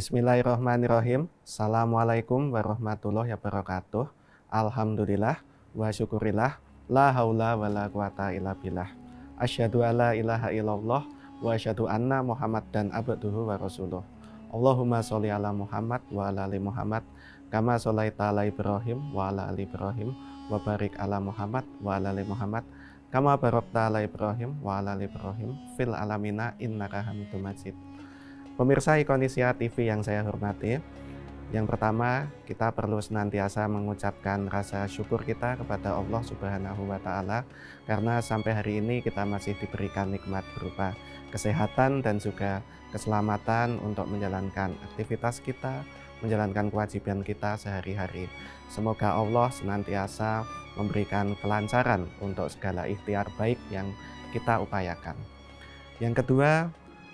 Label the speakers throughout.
Speaker 1: Bismillahirrahmanirrahim. Assalamualaikum warahmatullahi wabarakatuh. Alhamdulillah wa syukurillah. La haula wa la quwata illa billah. Asyhadu alla ilaha illallah wa asyhadu anna Muhammadan abduhu wa rasuluh. Allahumma sholli ala Muhammad wa ala ali Muhammad kama sholaita ala Ibrahim wa ala ali Ibrahim wa barik ala Muhammad wa ala ali Muhammad kama barakta ala Ibrahim wa ala ali Ibrahim fil alamina innaka Hamidum Majid. Pemirsa Ikonisia TV yang saya hormati, yang pertama kita perlu senantiasa mengucapkan rasa syukur kita kepada Allah Subhanahu wa Ta'ala, karena sampai hari ini kita masih diberikan nikmat berupa kesehatan dan juga keselamatan untuk menjalankan aktivitas kita, menjalankan kewajiban kita sehari-hari. Semoga Allah senantiasa memberikan kelancaran untuk segala ikhtiar baik yang kita upayakan. Yang kedua,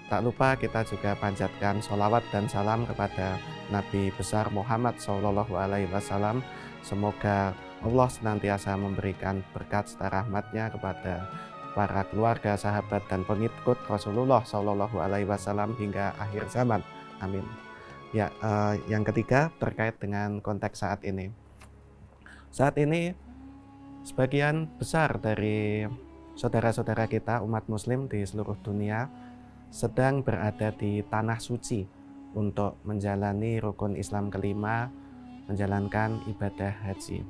Speaker 1: tak lupa kita juga panjatkan sholawat dan salam kepada Nabi besar Muhammad SAW. Semoga Allah senantiasa memberikan berkat serta rahmatnya kepada para keluarga, sahabat, dan pengikut Rasulullah SAW hingga akhir zaman. Amin. Ya, yang ketiga terkait dengan konteks saat ini. Saat ini sebagian besar dari saudara-saudara kita umat muslim di seluruh dunia sedang berada di tanah suci untuk menjalani rukun Islam kelima, menjalankan ibadah haji.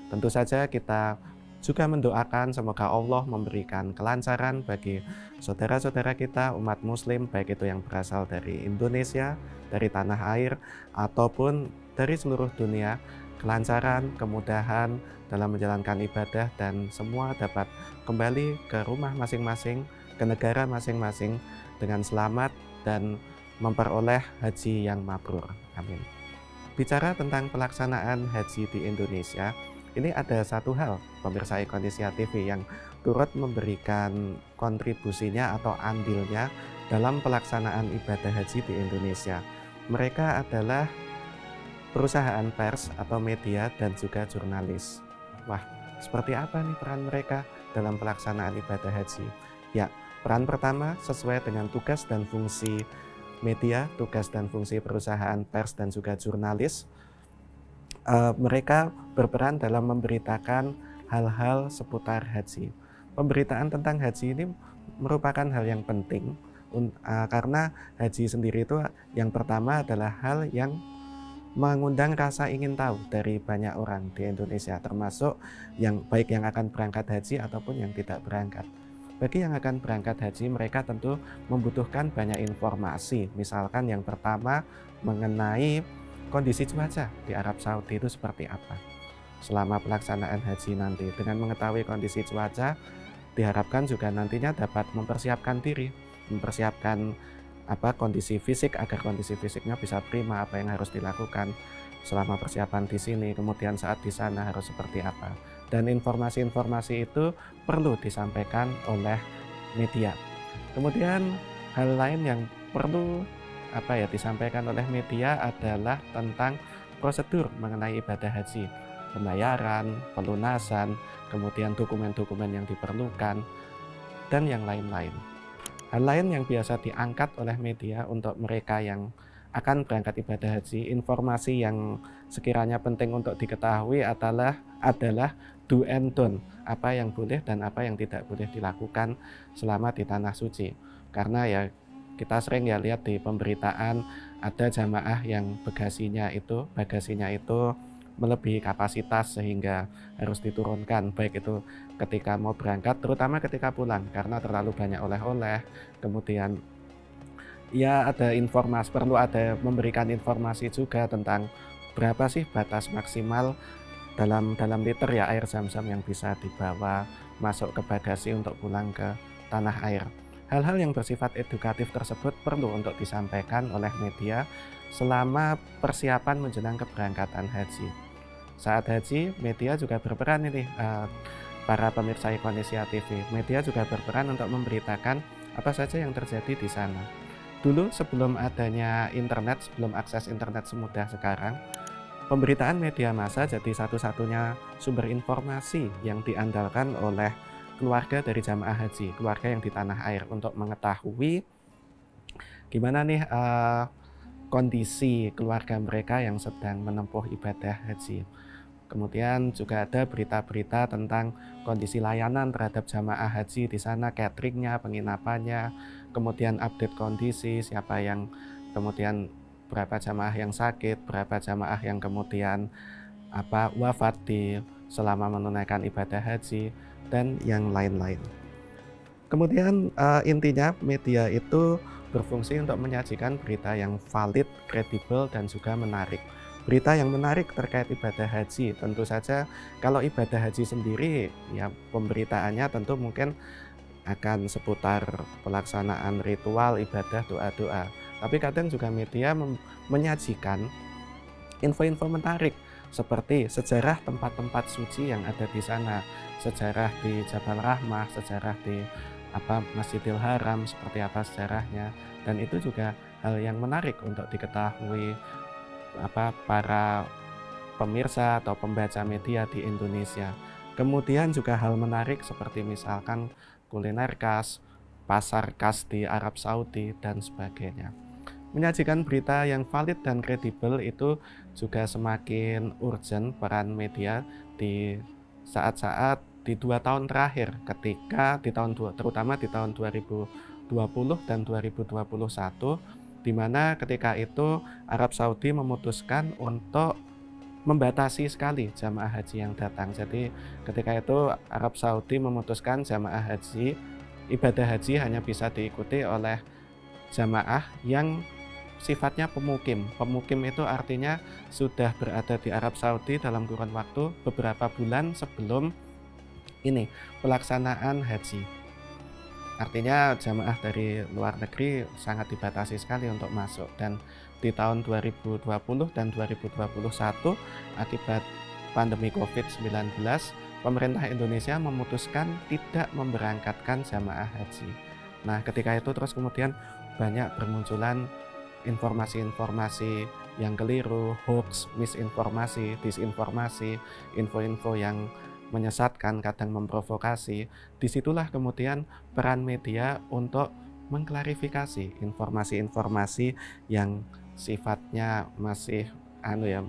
Speaker 1: Tentu saja kita juga mendoakan semoga Allah memberikan kelancaran bagi saudara-saudara kita umat muslim, baik itu yang berasal dari Indonesia, dari tanah air, ataupun dari seluruh dunia, kelancaran, kemudahan dalam menjalankan ibadah, dan semua dapat kembali ke rumah masing-masing, ke negara masing-masing dengan selamat dan memperoleh haji yang mabrur. Amin. Bicara tentang pelaksanaan haji di Indonesia, ini ada satu hal pemirsa Ikonisia TV yang turut memberikan kontribusinya atau andilnya dalam pelaksanaan ibadah haji di Indonesia. Mereka adalah perusahaan pers atau media dan juga jurnalis. Wah, seperti apa nih peran mereka dalam pelaksanaan ibadah haji? Ya, peran pertama sesuai dengan tugas dan fungsi media, tugas dan fungsi perusahaan pers dan juga jurnalis. Mereka berperan dalam memberitakan hal-hal seputar haji. Pemberitaan tentang haji ini merupakan hal yang penting karena haji sendiri itu yang pertama adalah hal yang mengundang rasa ingin tahu dari banyak orang di Indonesia, termasuk yang baik yang akan berangkat haji ataupun yang tidak berangkat. Bagi yang akan berangkat haji, mereka tentu membutuhkan banyak informasi. Misalkan yang pertama mengenai kondisi cuaca di Arab Saudi itu seperti apa. Selama pelaksanaan haji nanti, dengan mengetahui kondisi cuaca, diharapkan juga nantinya dapat mempersiapkan diri, mempersiapkan kondisi fisik agar kondisi fisiknya bisa prima, apa yang harus dilakukan selama persiapan di sini, kemudian saat di sana harus seperti apa. Dan informasi-informasi itu perlu disampaikan oleh media. Kemudian hal lain yang perlu disampaikan oleh media adalah tentang prosedur mengenai ibadah haji, pembayaran, pelunasan, kemudian dokumen-dokumen yang diperlukan, dan yang lain-lain. Hal lain yang biasa diangkat oleh media untuk mereka yang akan berangkat ibadah haji, informasi yang sekiranya penting untuk diketahui adalah do and don't, apa yang boleh dan apa yang tidak boleh dilakukan selama di tanah suci. Karena ya kita sering ya lihat di pemberitaan ada jamaah yang bagasinya itu melebihi kapasitas sehingga harus diturunkan, baik itu ketika mau berangkat, terutama ketika pulang karena terlalu banyak oleh-oleh. Kemudian ya perlu ada memberikan informasi juga tentang berapa sih batas maksimal dalam liter ya air zam-zam yang bisa dibawa masuk ke bagasi untuk pulang ke tanah air. Hal-hal yang bersifat edukatif tersebut perlu untuk disampaikan oleh media selama persiapan menjelang keberangkatan haji. Saat haji, media juga berperan ini, para pemirsa Ikonisia TV, media juga berperan untuk memberitakan apa saja yang terjadi di sana. Dulu sebelum adanya internet, sebelum akses internet semudah sekarang, pemberitaan media massa jadi satu-satunya sumber informasi yang diandalkan oleh keluarga dari jamaah haji, keluarga yang di tanah air, untuk mengetahui gimana nih kondisi keluarga mereka yang sedang menempuh ibadah haji. Kemudian juga ada berita-berita tentang kondisi layanan terhadap jamaah haji di sana, cateringnya, penginapannya, kemudian update kondisi, siapa yang kemudian berapa jamaah yang sakit, berapa jamaah yang kemudian wafat selama menunaikan ibadah haji, dan yang lain-lain. Kemudian intinya media itu berfungsi untuk menyajikan berita yang valid, kredibel, dan juga menarik. Berita yang menarik terkait ibadah haji, tentu saja kalau ibadah haji sendiri ya pemberitaannya tentu mungkin akan seputar pelaksanaan ritual, ibadah, doa-doa. Tapi kadang juga media menyajikan info-info menarik seperti sejarah tempat-tempat suci yang ada di sana, sejarah di Jabal Rahmah, sejarah di Masjidil Haram, seperti apa sejarahnya, dan itu juga hal yang menarik untuk diketahui para pemirsa atau pembaca media di Indonesia. Kemudian juga hal menarik seperti misalkan kuliner khas, pasar khas di Arab Saudi, dan sebagainya. Menyajikan berita yang valid dan kredibel itu juga semakin urgent peran media di saat-saat di 2 tahun terakhir, ketika terutama di tahun 2020 dan 2021, di mana ketika itu Arab Saudi memutuskan untuk membatasi sekali jamaah haji yang datang. Jadi ketika itu Arab Saudi memutuskan jamaah haji, ibadah haji hanya bisa diikuti oleh jamaah yang sifatnya pemukim. Pemukim itu artinya sudah berada di Arab Saudi dalam kurun waktu beberapa bulan sebelum pelaksanaan haji. Artinya jamaah dari luar negeri sangat dibatasi sekali untuk masuk, dan di tahun 2020 dan 2021 akibat pandemi COVID-19, pemerintah Indonesia memutuskan tidak memberangkatkan jamaah haji. Nah, ketika itu terus kemudian banyak bermunculan informasi-informasi yang keliru, hoax, misinformasi, disinformasi, info-info yang menyesatkan, kadang memprovokasi. Disitulah kemudian peran media untuk mengklarifikasi informasi-informasi yang sifatnya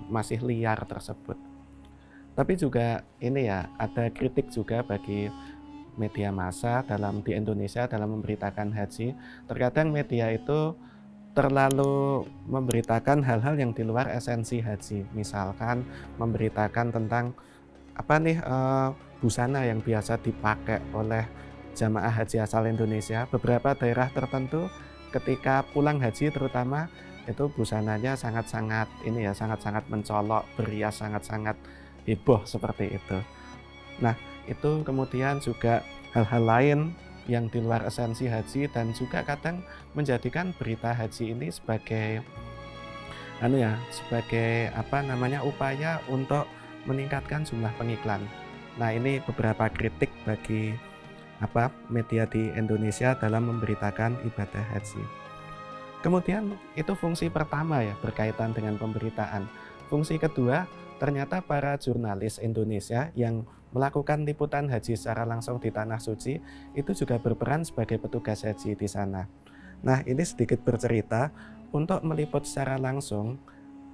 Speaker 1: masih liar tersebut. Tapi juga ada kritik juga bagi media massa di Indonesia dalam memberitakan haji. Terkadang media itu terlalu memberitakan hal-hal yang di luar esensi haji. Misalkan memberitakan tentang busana yang biasa dipakai oleh jamaah haji asal Indonesia. Beberapa daerah tertentu ketika pulang haji terutama itu busananya sangat-sangat mencolok, berias, sangat-sangat heboh seperti itu. Nah, itu kemudian juga hal-hal lain yang di luar esensi haji, dan juga kadang menjadikan berita haji ini sebagai upaya untuk meningkatkan jumlah pengiklan. Nah, ini beberapa kritik bagi media di Indonesia dalam memberitakan ibadah haji. Kemudian itu fungsi pertama ya, berkaitan dengan pemberitaan. Fungsi kedua, ternyata para jurnalis Indonesia yang melakukan liputan haji secara langsung di Tanah Suci itu juga berperan sebagai petugas haji di sana. Nah, ini sedikit bercerita, untuk meliput secara langsung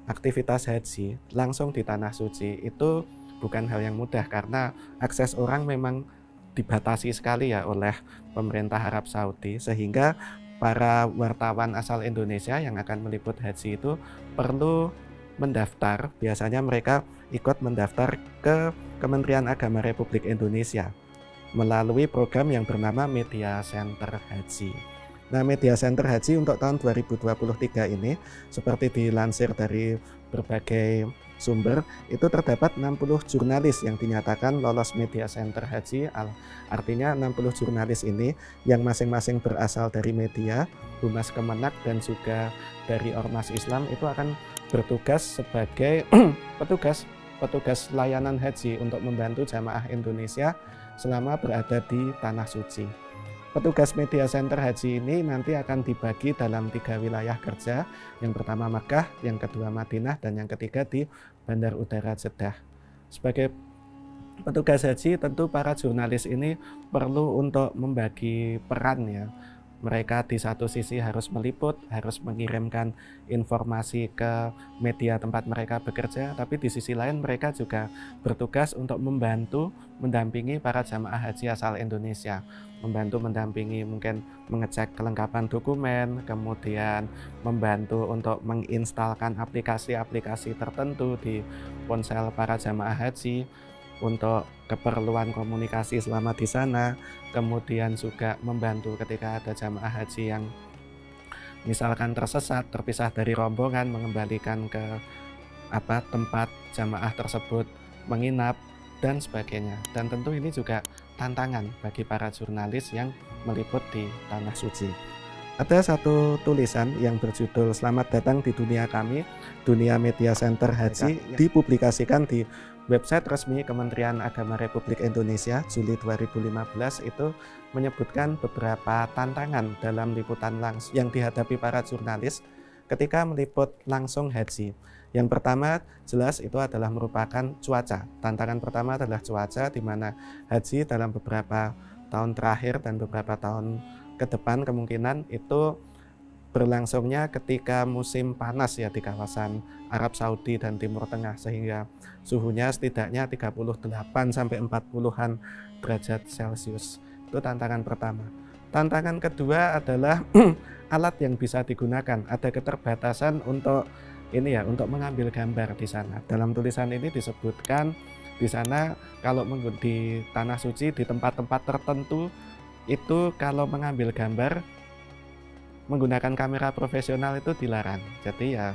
Speaker 1: aktivitas haji langsung di Tanah Suci itu bukan hal yang mudah, karena akses orang memang dibatasi sekali ya oleh pemerintah Arab Saudi, sehingga para wartawan asal Indonesia yang akan meliput haji itu perlu mendaftar. Biasanya mereka ikut mendaftar ke Kementerian Agama Republik Indonesia melalui program yang bernama Media Center Haji. Nah, Media Center Haji untuk tahun 2023 ini seperti dilansir dari berbagai sumber, itu terdapat 60 jurnalis yang dinyatakan lolos Media Center Haji. Artinya 60 jurnalis ini yang masing-masing berasal dari media, Humas Kemenak, dan juga dari Ormas Islam itu akan bertugas sebagai petugas layanan haji untuk membantu jamaah Indonesia selama berada di Tanah Suci. Petugas Media Center Haji ini nanti akan dibagi dalam 3 wilayah kerja. Yang pertama Makkah, yang kedua Madinah, dan yang ketiga di Bandar Udara Jeddah. Sebagai petugas haji, tentu para jurnalis ini perlu untuk membagi peran ya, mereka di satu sisi harus meliput, harus mengirimkan informasi ke media tempat mereka bekerja, tapi di sisi lain mereka juga bertugas untuk membantu mendampingi para jamaah haji asal Indonesia, membantu mendampingi mungkin mengecek kelengkapan dokumen, kemudian membantu untuk menginstalkan aplikasi-aplikasi tertentu di ponsel para jamaah haji untuk keperluan komunikasi selama di sana, kemudian juga membantu ketika ada jamaah haji yang misalkan tersesat, terpisah dari rombongan, mengembalikan ke tempat jamaah tersebut menginap dan sebagainya. Dan tentu ini juga tantangan bagi para jurnalis yang meliput di Tanah Suci. Ada satu tulisan yang berjudul "Selamat datang di dunia kami, Dunia Media Center Haji", dipublikasikan di website resmi Kementerian Agama Republik Indonesia Juli 2015. Itu menyebutkan beberapa tantangan dalam liputan langsung yang dihadapi para jurnalis ketika meliput langsung haji. Yang pertama jelas itu adalah merupakan cuaca. Tantangan pertama adalah cuaca, di mana haji dalam beberapa tahun terakhir dan beberapa tahun ke depan kemungkinan itu berlangsungnya ketika musim panas ya di kawasan Arab Saudi dan Timur Tengah, sehingga suhunya setidaknya 38 sampai 40-an derajat Celcius. Itu tantangan pertama. Tantangan kedua adalah alat yang bisa digunakan. Ada keterbatasan untuk untuk mengambil gambar di sana. Dalam tulisan ini disebutkan di sana kalau di Tanah Suci di tempat-tempat tertentu itu kalau mengambil gambar menggunakan kamera profesional itu dilarang. Jadi ya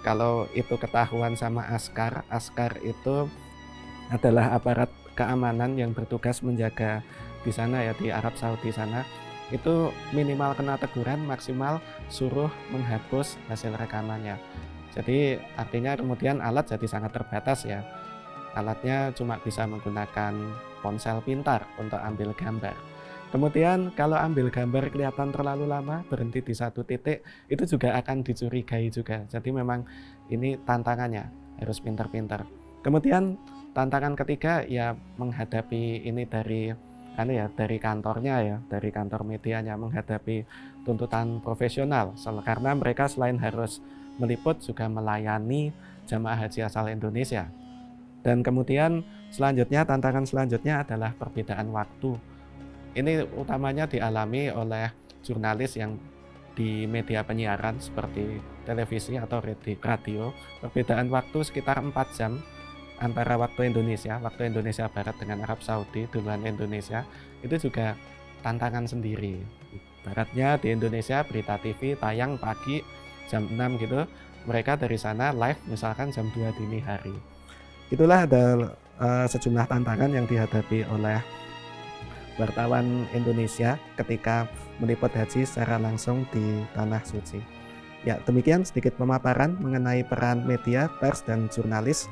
Speaker 1: kalau itu ketahuan sama askar itu adalah aparat keamanan yang bertugas menjaga di sana ya, di Arab Saudi sana, itu minimal kena teguran, maksimal suruh menghapus hasil rekamannya. Jadi artinya kemudian alat jadi sangat terbatas ya. Alatnya cuma bisa menggunakan ponsel pintar untuk ambil gambar. Kemudian kalau ambil gambar kelihatan terlalu lama, berhenti di satu titik, itu juga akan dicurigai juga. Jadi memang ini tantangannya, harus pintar-pintar. Kemudian tantangan ketiga ya menghadapi ini dari kantornya ya, dari kantor medianya, menghadapi tuntutan profesional. Karena mereka selain harus meliput juga melayani jamaah haji asal Indonesia. Dan kemudian tantangan selanjutnya adalah perbedaan waktu. Ini utamanya dialami oleh jurnalis yang di media penyiaran seperti televisi atau radio. Perbedaan waktu sekitar 4 jam antara waktu Indonesia Barat dengan Arab Saudi, duluan Indonesia, itu juga tantangan sendiri. Baratnya di Indonesia berita TV tayang pagi jam 6 gitu, mereka dari sana live misalkan jam 2 dini hari. Itulah ada sejumlah tantangan yang dihadapi oleh wartawan Indonesia ketika meliput haji secara langsung di Tanah Suci. Ya, demikian sedikit pemaparan mengenai peran media, pers, dan jurnalis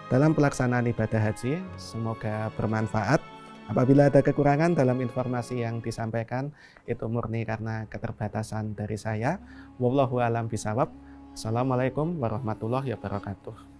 Speaker 1: dalam pelaksanaan ibadah haji. Semoga bermanfaat. Apabila ada kekurangan dalam informasi yang disampaikan, itu murni karena keterbatasan dari saya. Wallahu a'lam bishawab. Assalamualaikum warahmatullahi wabarakatuh.